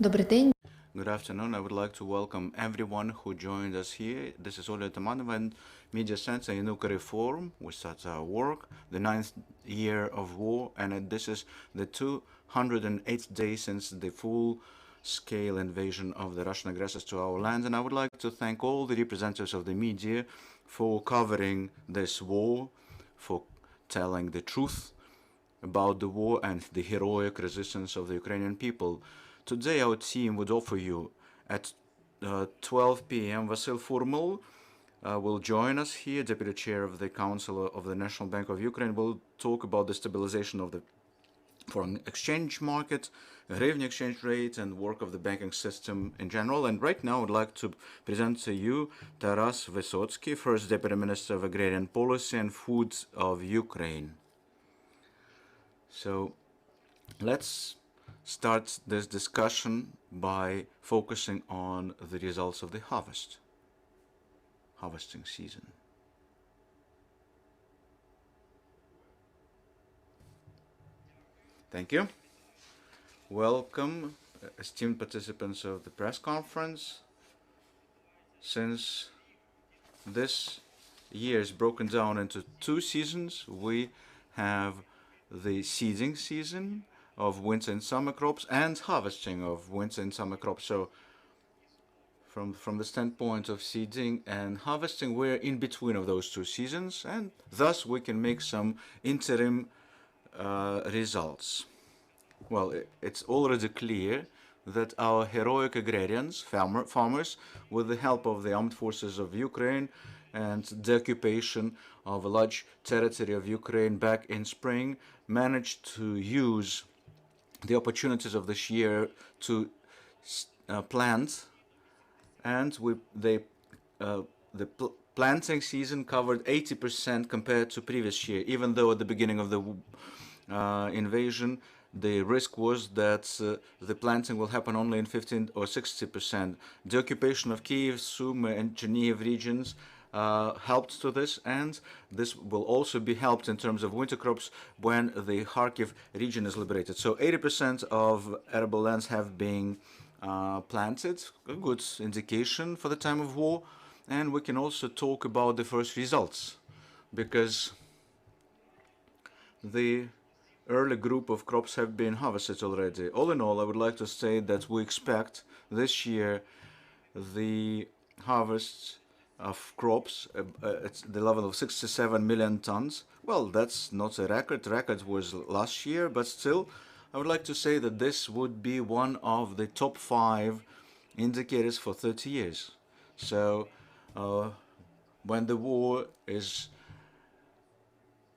Добрий день. Good afternoon. I would like to welcome everyone who joined us here. This is Olya Tamanova and Media Center in Reform. We start our work, the ninth year of war, and this is the 208th day since the full-scale invasion of the Russian aggressors to our land. And I would like to thank all the representatives of the media for covering this war, for telling the truth about the war and the heroic resistance of the Ukrainian people. Today our team would offer you at 12 p.m. Vasyl Furmal will join us here, Deputy Chair of the Council of the National Bank of Ukraine. Will talk about the stabilization of the foreign exchange market, hryvnia exchange rate, and work of the banking system in general. And right now I'd like to present to you Taras Vysotskyi, First Deputy Minister of Agrarian Policy and Food of Ukraine. So let's start this discussion by focusing on the results of the harvesting season. Thank you. Welcome, esteemed participants of the press conference. Since this year is broken down into two seasons, we have the seeding season of winter and summer crops and harvesting of winter and summer crops. So from the standpoint of seeding and harvesting, we're in between of those two seasons, and thus we can make some interim results. Well, it's already clear that our heroic agrarians, farmers, with the help of the armed forces of Ukraine and the occupation of a large territory of Ukraine back in spring, managed to use the opportunities of this year to plant, and the planting season covered 80% compared to previous year, even though at the beginning of the invasion the risk was that the planting will happen only in 15 or 60%. The occupation of Kyiv, Sumy, and Chernihiv regions helped to this, and this will also be helped in terms of winter crops when the Kharkiv region is liberated. So 80% of arable lands have been planted, a good indication for the time of war. And we can also talk about the first results, because the early group of crops have been harvested already. All in all, I would like to say that we expect this year the harvests of crops at the level of 67 million tons. Well, that's not a record. The record was last year, but still, I would like to say that this would be one of the top 5 indicators for 30 years. So when the war is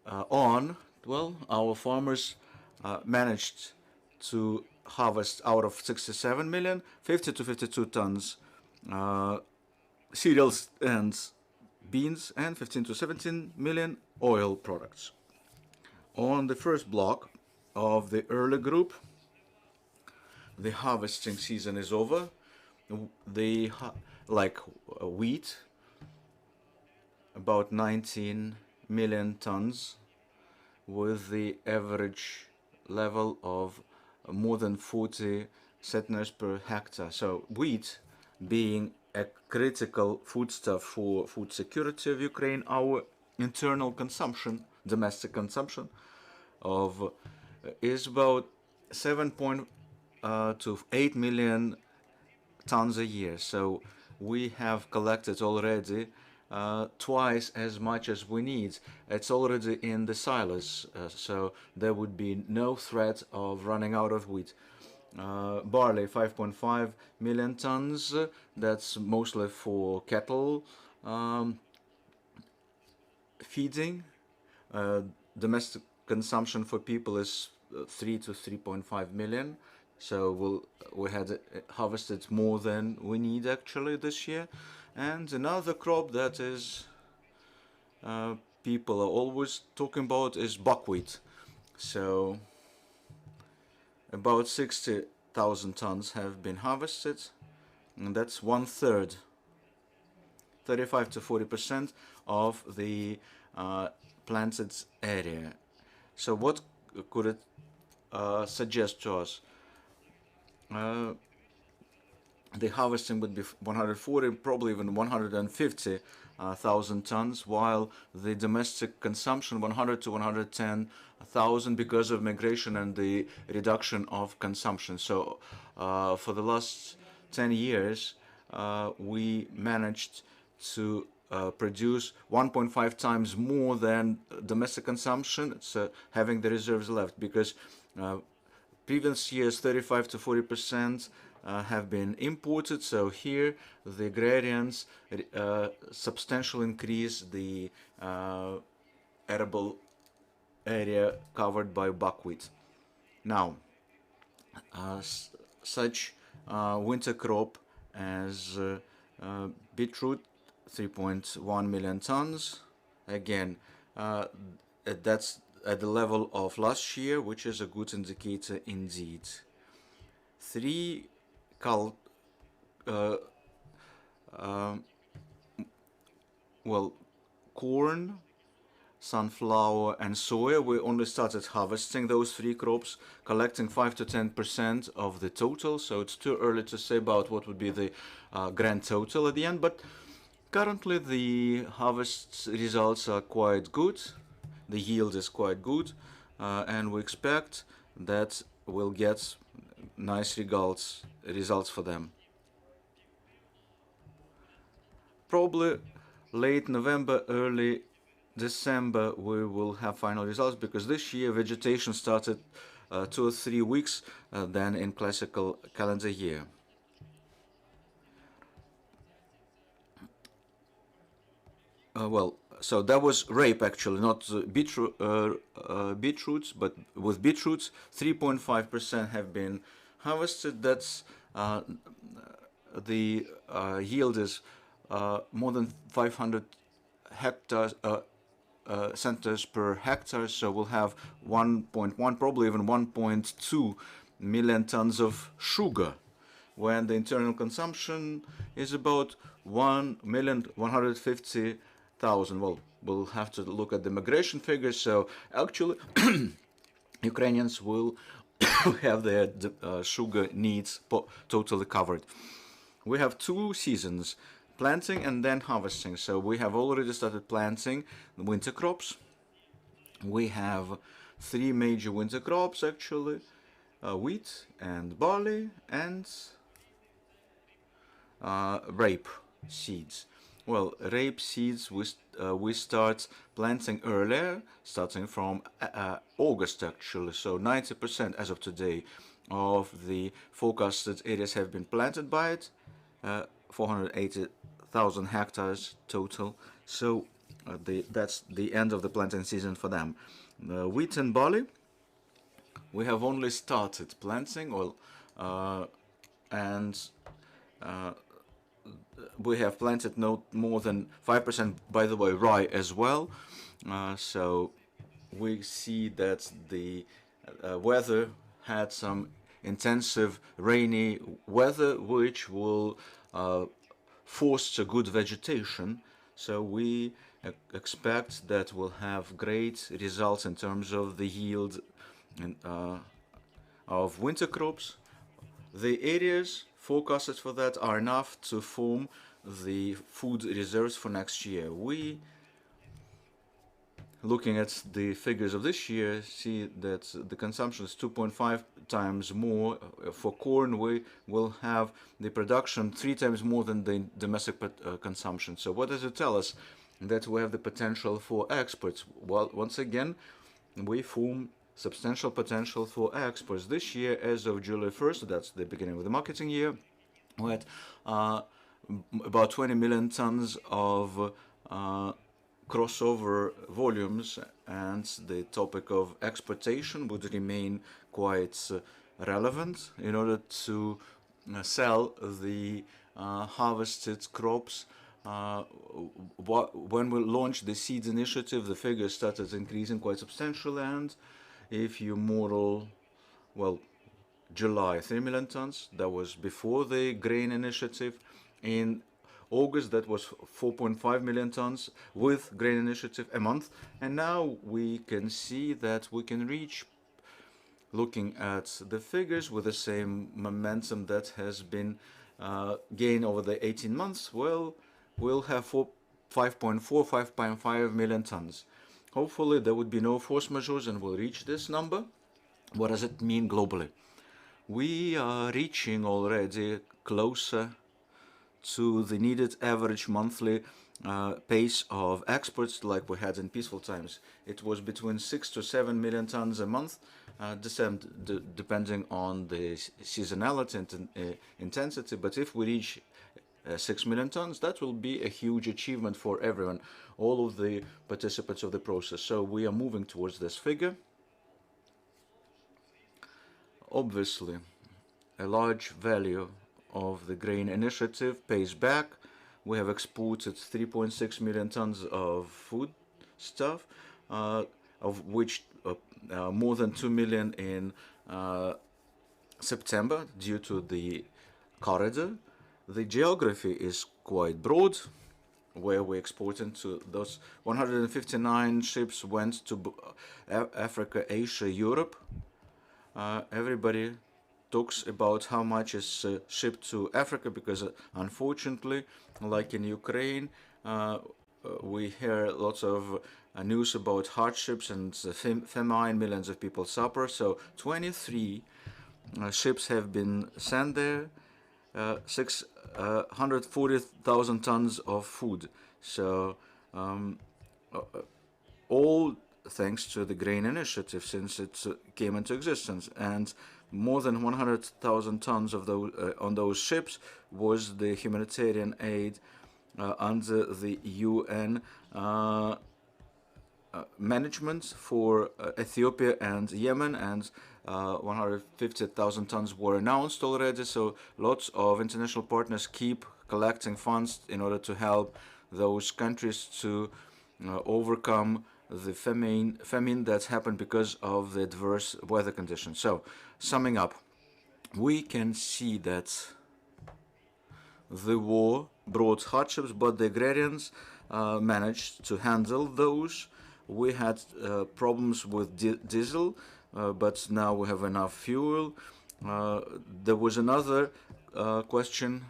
on, well, our farmers managed to harvest out of 67 million, 50 to 52 tons cereals and beans, and 15 to 17 million oil products. On the first block of the early group, the harvesting season is over. Like wheat, about 19 million tons, with the average level of more than 40 centners per hectare. So wheat being a critical foodstuff for food security of Ukraine, our internal consumption, domestic consumption of is about 7 to 8 million tons a year. So we have collected already twice as much as we need. It's already in the silos, so there would be no threat of running out of wheat. Barley, 5.5 million tons. That's mostly for cattle feeding. Domestic consumption for people is 3 to 3.5 million. So we had harvested more than we need actually this year. And another crop that is people are always talking about is buckwheat. So about 60,000 tons have been harvested, and that's 1/3, 35 to 40% of the planted area. So what could it suggest to us? the harvesting would be 140, probably even 150,000 tons, while the domestic consumption 100 to 110,000 because of migration and the reduction of consumption. So for the last 10 years, we managed to produce 1.5 times more than domestic consumption, so having the reserves left, because previous years 35 to 40% have been imported. So here the agrarians substantially increase the arable area covered by buckwheat. Now, such winter crop as beetroot, 3.1 million tons. Again, that's at the level of last year, which is a good indicator indeed. Three cult, well, corn, sunflower, and soya. We only started harvesting those three crops, collecting 5 to 10% of the total. So it's too early to say about what would be the grand total at the end. But currently, the harvest results are quite good. The yield is quite good, and we expect that we'll get nice results for them. Probably late November, early December, we will have final results, because this year vegetation started 2 or 3 weeks than in classical calendar year. So that was rape actually, not beetroots, but with beetroots, 3.5% have been harvested. That's the yield is more than 500 hectares centers per hectare. So we'll have 1.1, probably even 1.2 million tons of sugar, when the internal consumption is about 1,150,000. Well, we'll have to look at the migration figures. So actually, Ukrainians will have their sugar needs totally covered. We have 2 seasons, planting and then harvesting. So we have already started planting the winter crops. We have 3 major winter crops actually, wheat and barley and rape seeds. Well, rape seeds we start planting earlier, starting from August actually. So 90% as of today of the forecasted areas have been planted by it, 480,000 hectares total. So that's the end of the planting season for them. Wheat and barley, we have only started planting, and we have planted no more than 5%, by the way, rye as well. So we see that the weather had some intensive rainy weather, which will foster good vegetation. So we expect that we'll have great results in terms of the yield of winter crops. The areas forecasted for that are enough to form the food reserves for next year. We, looking at the figures of this year, see that the consumption is 2.5 times more. For corn, we will have the production 3 times more than the domestic consumption. So what does it tell us? That we have the potential for exports. Well, once again, we form substantial potential for exports. This year, as of July 1st, that's the beginning of the marketing year, we had about 20 million tons of crossover volumes, and the topic of exportation would remain quite relevant in order to sell the harvested crops. When we launched the seeds initiative, the figures started increasing quite substantially, and if you model, well, July 3 million tons, that was before the grain initiative. In August, that was 4.5 million tons with grain initiative a month, and now we can see that we can reach, looking at the figures, with the same momentum that has been gain over the 18 months, well, we'll have 5.4, 5.5 million tons. Hopefully there would be no force majeures and we'll reach this number. What does it mean globally? We are reaching already closer to the needed average monthly pace of exports like we had in peaceful times. It was between 6 to 7 million tons a month, depending on the seasonality and intensity. But if we reach 6 million tons, that will be a huge achievement for everyone, all of the participants of the process. So we are moving towards this figure. Obviously, a large value of the grain initiative pays back. We have exported 3.6 million tons of food stuff, of which more than 2 million in September due to the corridor. The geography is quite broad, where we're exporting to those 159 ships went to Africa, Asia, Europe. Everybody talks about how much is shipped to Africa because, unfortunately, like in Ukraine, we hear lots of news about hardships and famine. Millions of people suffer. So 23 ships have been sent there. 640,000 tons of food. So all thanks to the grain initiative since it came into existence, and more than 100,000 tons of those on those ships was the humanitarian aid under the UN management for Ethiopia and Yemen, and 150,000 tons were announced already. So lots of international partners keep collecting funds in order to help those countries to overcome the famine that's happened because of the adverse weather conditions. So, summing up, we can see that the war brought hardships, but the agrarians managed to handle those. We had problems with diesel, but now we have enough fuel. There was another question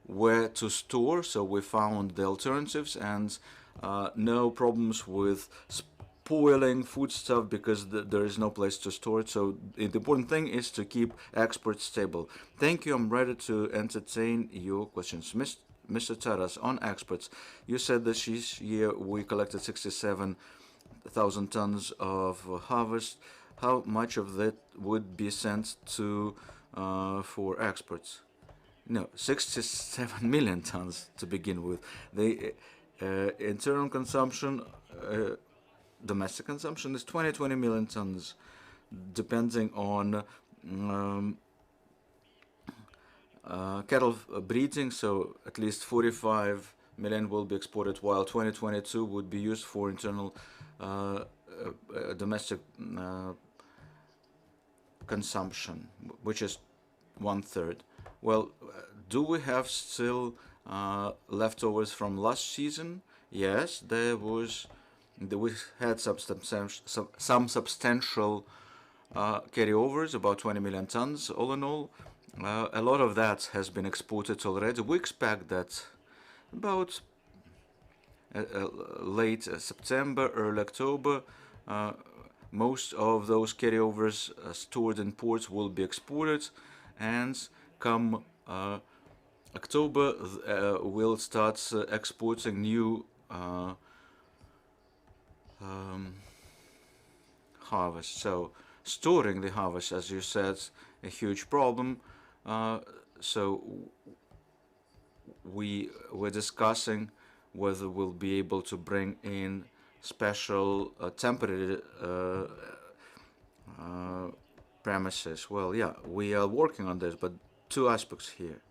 where to store, so we found the alternatives, and no problems with spoiling foodstuff because there is no place to store it. So the important thing is to keep exports stable. Thank you. I'm ready to entertain your questions. Mr. Taras, on exports, you said that this year we collected 67,000 tons of harvest. How much of that would be sent to for exports? No, 67 million tons to begin with. The internal consumption, domestic consumption is 20 million tons, depending on cattle breeding. So at least 45 million will be exported, while 2022 would be used for internal domestic consumption, which is 1/3. Well, do we have still leftovers from last season? Yes, we had some substantial carryovers, about 20 million tons all in all. A lot of that has been exported already. We expect that about late September, early October, most of those carryovers stored in ports will be exported, and come October we'll start exporting new harvest. So storing the harvest, as you said, a huge problem. So we're discussing whether we'll be able to bring in special temporary premises. Well, yeah, we are working on this, but two aspects here.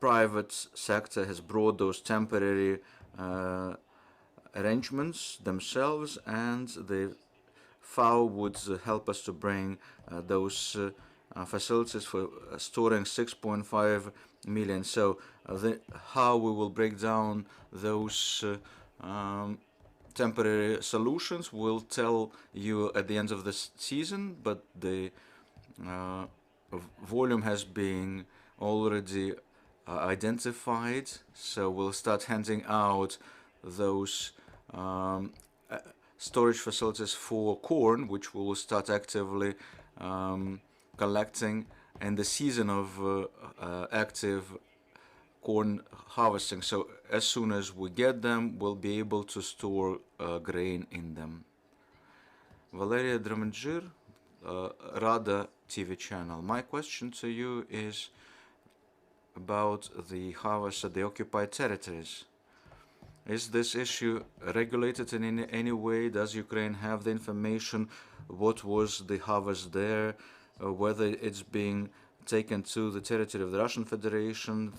Private sector has brought those temporary arrangements themselves, and the FAO would help us to bring those facilities for storing 6.5 million. So how we will break down those temporary solutions, we'll tell you at the end of the season, but the uh, volume has been already identified, so we'll start handing out those um, uh, storage facilities for corn, which we will start actively collecting in the season of active corn harvesting. So as soon as we get them, we'll be able to store grain in them. Valeria Dramanjir, Rada TV channel. My question to you is about the harvest at the occupied territories. Is this issue regulated in any way? Does Ukraine have the information? What was the harvest there? Whether it's being taken to the territory of the Russian Federation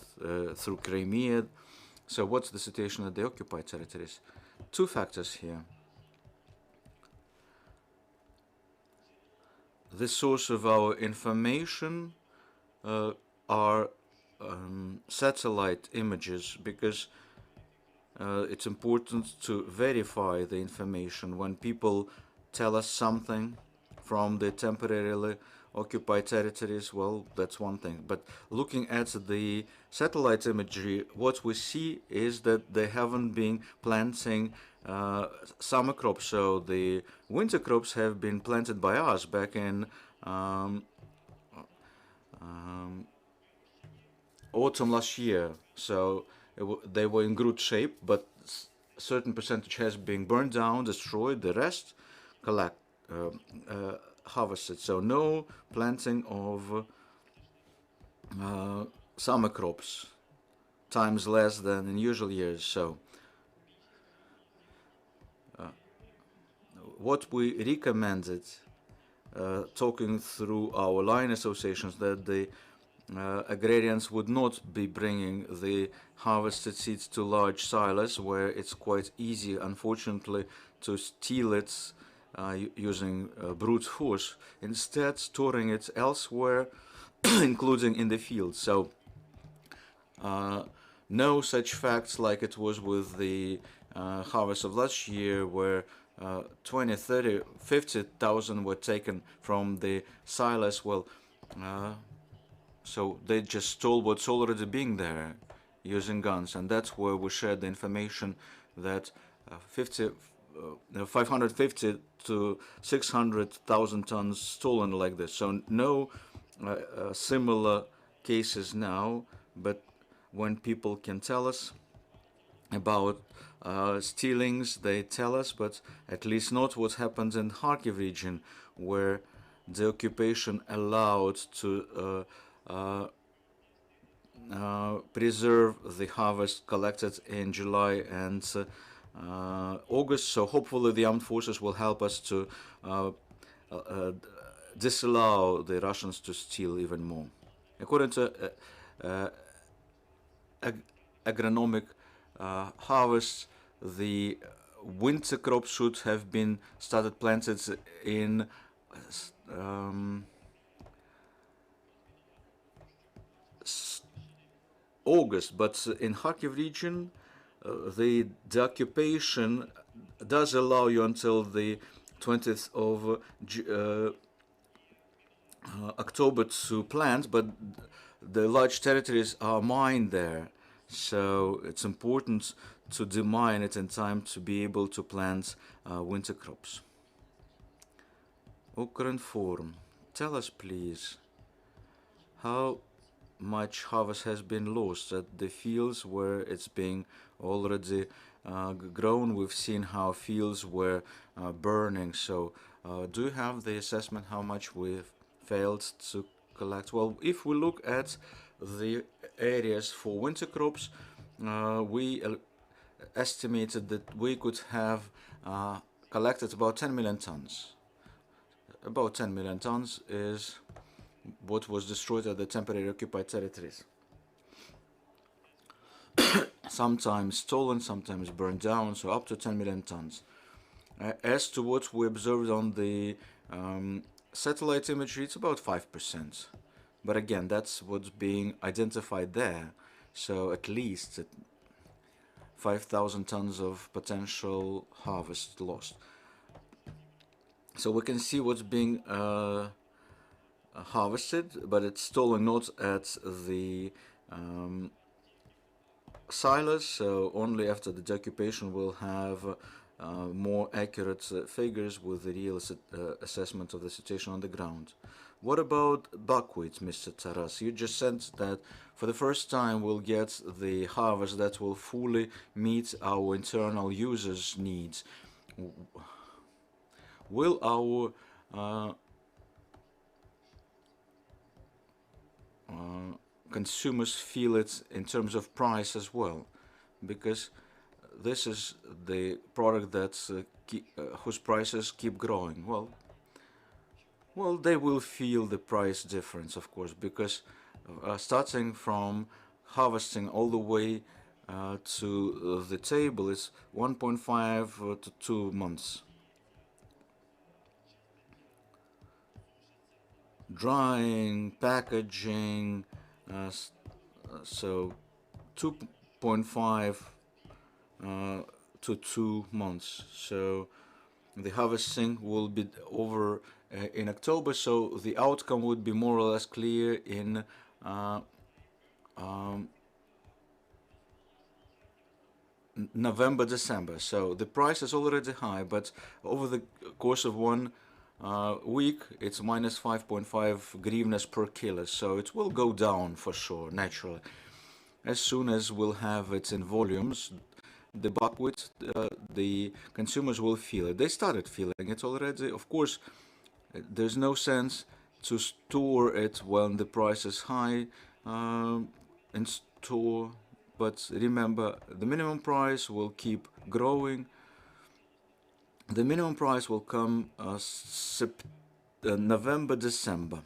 through Crimea? So what's the situation at the occupied territories? Two factors here. The source of our information are satellite images, because it's important to verify the information. When people tell us something from the temporarily occupied territories, well, that's one thing. But looking at the satellite imagery, what we see is that they haven't been planting summer crops. So the winter crops have been planted by us back in autumn last year. So they were in good shape, but a certain percentage has been burned down, destroyed. The rest harvested. So no planting of summer crops, times less than in usual years. So what we recommended, talking through our line associations, that the agrarians would not be bringing the harvested seeds to large silos where it's quite easy, unfortunately, to steal it using brute force. Instead, storing it elsewhere, including in the field. So no such facts like it was with the harvest of last year, where 20, 30, 50,000 were taken from the silos. Well, so they just stole what's already being there using guns, and that's where we shared the information that 550 to 600,000 tons stolen like this. So no similar cases now, but when people can tell us about stealings, they tell us, but at least not what happens in Kharkiv region, where the occupation allowed to preserve the harvest collected in July and August. So hopefully the armed forces will help us to disallow the Russians to steal even more. According to agronomic harvest, the winter crops should have been started planted in August, but in Kharkiv region, the occupation does allow you until the 20th of October to plant, but the large territories are mined there, so it's important to demine it in time to be able to plant winter crops. Ukraine Forum, tell us please, how much harvest has been lost at the fields where it's being already grown? We've seen how fields were burning. So do you have the assessment how much we've failed to collect? Well, if we look at the areas for winter crops, we estimated that we could have collected about 10 million tons. About 10 million tons is what was destroyed at the temporary occupied territories. Sometimes stolen, sometimes burned down, so up to 10 million tons. As to what we observed on the satellite imagery, it's about 5%. But again, that's what's being identified there. So at least 5,000 tons of potential harvest lost. So we can see what's being harvested, but it's stolen not at the silos, so only after the deoccupation we'll have more accurate figures with the real assessment of the situation on the ground. What about buckwheat, Mr. Taras? You just said that for the first time we'll get the harvest that will fully meet our internal users' needs. Will our consumers feel it in terms of price as well? Because this is the product that's whose prices keep growing. Well, they will feel the price difference, of course, because starting from harvesting all the way to the table is 1.5 to 2 months. Drying, packaging, so 2.5 to 2 months. So the harvesting will be over in October, so the outcome would be more or less clear in November, December. So the price is already high, but over the course of one week, it's minus 5.5 hryvnias per kilo. So it will go down for sure, naturally. As soon as we'll have it in volumes, the buckwheat, the consumers will feel it. They started feeling it already. Of course, there's no sense to store it when the price is high in store. But remember, the minimum price will keep growing. The minimum price will come November, December.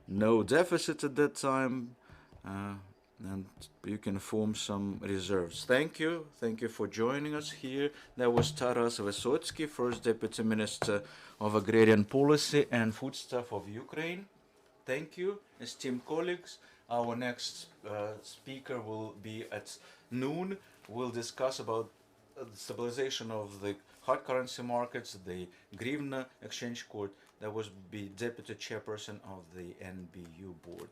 No deficit at that time, and you can form some reserves. Thank you. Thank you for joining us here. That was Taras Vysotskyi, First Deputy Minister of Agrarian Policy and Foodstuff of Ukraine. Thank you, esteemed colleagues. Our next speaker will be at noon. We'll discuss about the stabilization of the hard currency markets, the hryvnia exchange court. That was the deputy chairperson of the NBU board.